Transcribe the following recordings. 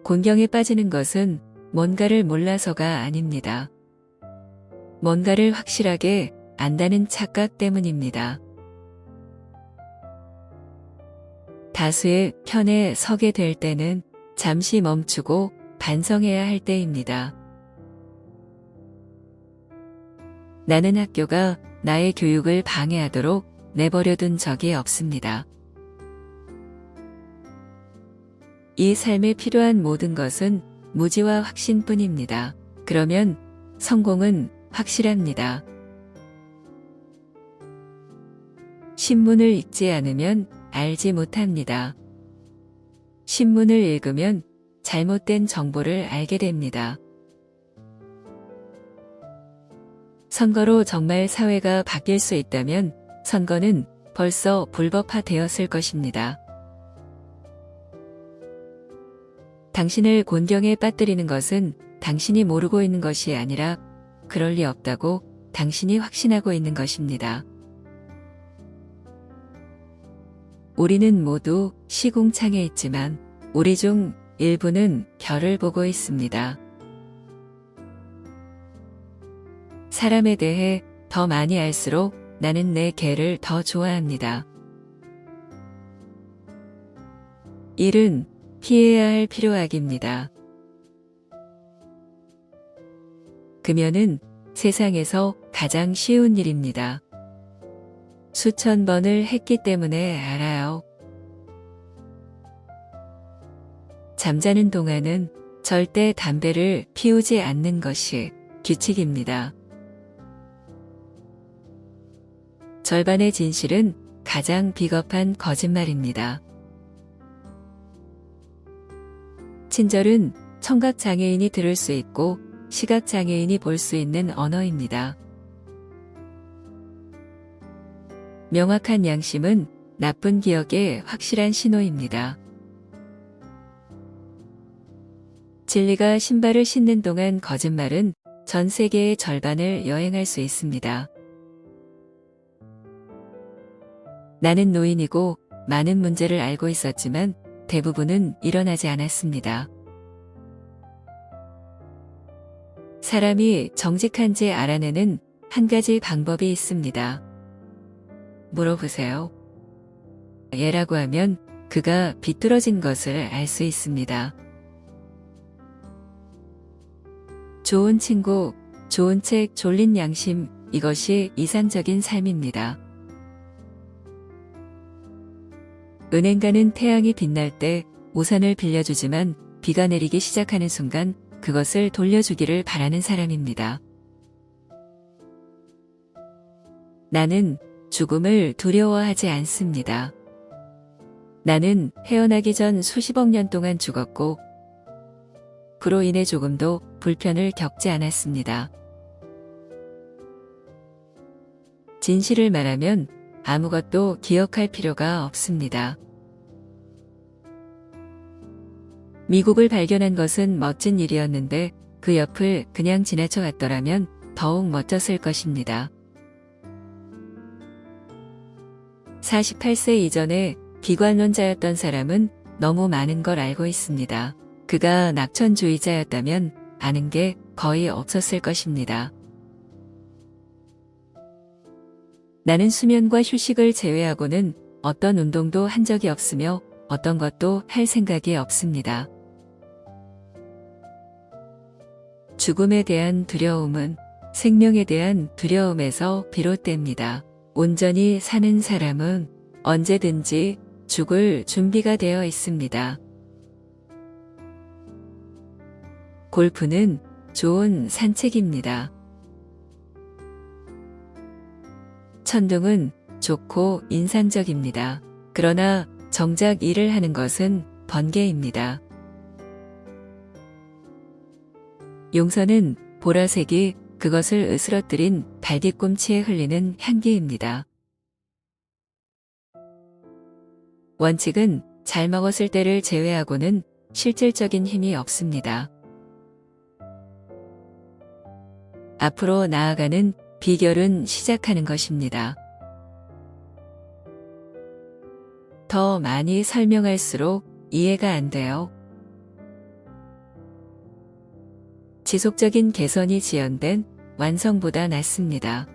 곤경에 빠지는 것은 뭔가를 몰라서가 아닙니다. 뭔가를 확실하게 안다는 착각 때문입니다. 다수의 편에 서게 될 때는 잠시 멈추고 반성해야 할 때입니다. 나는 학교가 나의 교육을 방해하도록 내버려둔 적이 없습니다. 이 삶에 필요한 모든 것은 무지와 확신뿐입니다. 그러면 성공은 확실합니다. 신문을 읽지 않으면 알지 못합니다. 신문을 읽으면 잘못된 정보를 알게 됩니다. 선거로 정말 사회가 바뀔 수 있다면 선거는 벌써 불법화되었을 것입니다. 당신을 곤경에 빠뜨리는 것은 당신이 모르고 있는 것이 아니라 그럴 리 없다고 당신이 확신하고 있는 것입니다. 우리는 모두 시궁창에 있지만 우리 중 일부는 별을 보고 있습니다. 사람에 대해 더 많이 알수록 나는 내 개를 더 좋아합니다. 일은 피해야 할 필요악입니다. 금연은 세상에서 가장 쉬운 일입니다. 수천 번을 했기 때문에 알아요. 잠자는 동안은 절대 담배를 피우지 않는 것이 규칙입니다. 절반의 진실은 가장 비겁한 거짓말입니다. 친절은 청각장애인이 들을 수 있고 시각장애인이 볼 수 있는 언어입니다. 명확한 양심은 나쁜 기억의 확실한 신호입니다. 진리가 신발을 신는 동안 거짓말은 전 세계의 절반을 여행할 수 있습니다. 나는 노인이고 많은 문제를 알고 있었지만 대부분은 일어나지 않았습니다. 사람이 정직한지 알아내는 한 가지 방법이 있습니다. 물어보세요. 예라고 하면 그가 비뚤어진 것을 알 수 있습니다. 좋은 친구, 좋은 책, 졸린 양심, 이것이 이상적인 삶입니다. 은행가는 태양이 빛날 때 우산을 빌려주지만 비가 내리기 시작하는 순간 그것을 돌려주기를 바라는 사람입니다. 나는 죽음을 두려워하지 않습니다. 나는 태어나기 전 수십억 년 동안 죽었고 그로 인해 조금도 불편을 겪지 않았습니다. 진실을 말하면 아무것도 기억할 필요가 없습니다. 미국을 발견한 것은 멋진 일이었는데 그 옆을 그냥 지나쳐 갔더라면 더욱 멋졌을 것입니다. 48세 이전에 비관론자였던 사람은 너무 많은 걸 알고 있습니다. 그가 낙천주의자였다면 아는 게 거의 없었을 것입니다. 나는 수면과 휴식을 제외하고는 어떤 운동도 한 적이 없으며 어떤 것도 할 생각이 없습니다. 죽음에 대한 두려움은 생명에 대한 두려움에서 비롯됩니다. 온전히 사는 사람은 언제든지 죽을 준비가 되어 있습니다. 골프는 좋은 산책입니다. 천둥은 좋고 인상적입니다. 그러나 정작 일을 하는 것은 번개입니다. 용서는 보라색이 그것을 으스러뜨린 발뒤꿈치에 흘리는 향기입니다. 원칙은 잘 먹었을 때를 제외하고는 실질적인 힘이 없습니다. 앞으로 나아가는 비결은 시작하는 것입니다. 더 많이 설명할수록 이해가 안 돼요. 지속적인 개선이 지연된 완성보다 낫습니다.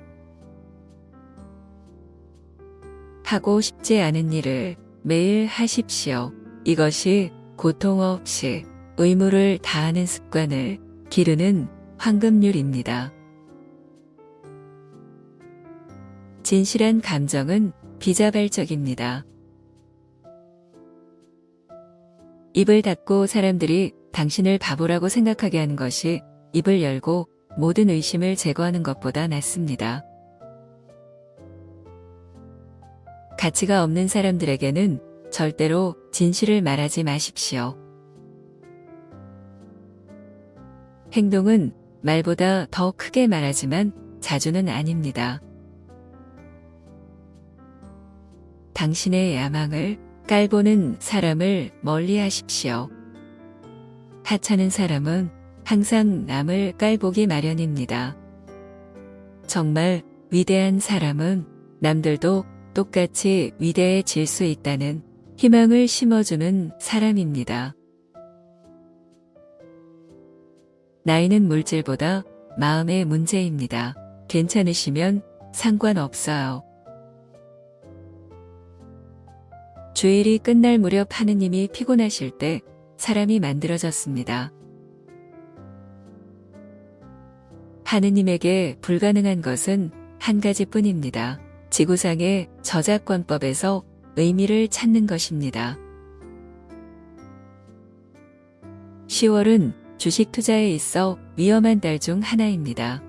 하고 싶지 않은 일을 매일 하십시오. 이것이 고통 없이 의무를 다하는 습관을 기르는 황금률입니다. 진실한 감정은 비자발적입니다. 입을 닫고 사람들이 당신을 바보라고 생각하게 하는 것이 입을 열고 모든 의심을 제거하는 것보다 낫습니다. 가치가 없는 사람들에게는 절대로 진실을 말하지 마십시오. 행동은 말보다 더 크게 말하지만 자주는 아닙니다. 당신의 야망을 깔보는 사람을 멀리하십시오. 하찮은 사람은 항상 남을 깔보기 마련입니다. 정말 위대한 사람은 남들도 똑같이 위대해질 수 있다는 희망을 심어주는 사람입니다. 나이는 물질보다 마음의 문제입니다. 괜찮으시면 상관없어요. 주일이 끝날 무렵 하느님이 피곤하실 때 사람이 만들어졌습니다. 하느님에게 불가능한 것은 한 가지뿐입니다. 지구상의 저작권법에서 의미를 찾는 것입니다. 10월은 주식 투자에 있어 위험한 달 중 하나입니다.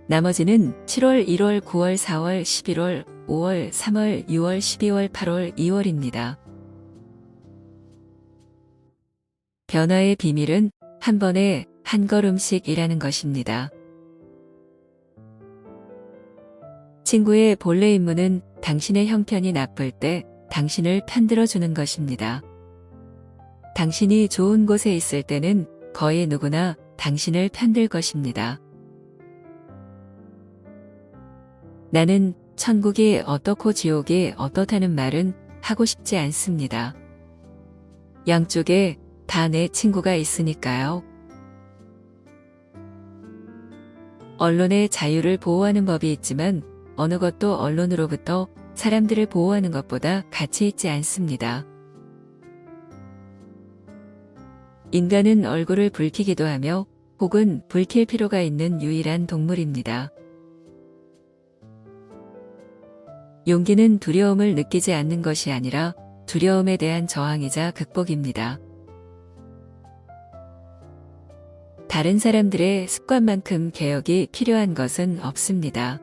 나머지는 7월, 1월, 9월, 4월, 11월, 5월, 3월, 6월, 12월, 8월, 2월입니다. 변화의 비밀은 한 번에 한 걸음씩이라는 것입니다. 친구의 본래 임무는 당신의 형편이 나쁠 때 당신을 편들어주는 것입니다. 당신이 좋은 곳에 있을 때는 거의 누구나 당신을 편들 것입니다. 나는 천국이 어떻고 지옥이 어떻다는 말은 하고 싶지 않습니다. 양쪽에 다 내 친구가 있으니까요. 언론의 자유를 보호하는 법이 있지만 어느 것도 언론으로부터 사람들을 보호하는 것보다 가치 있지 않습니다. 인간은 얼굴을 붉히기도 하며 혹은 붉힐 필요가 있는 유일한 동물입니다. 용기는 두려움을 느끼지 않는 것이 아니라 두려움에 대한 저항이자 극복입니다. 다른 사람들의 습관만큼 개혁이 필요한 것은 없습니다.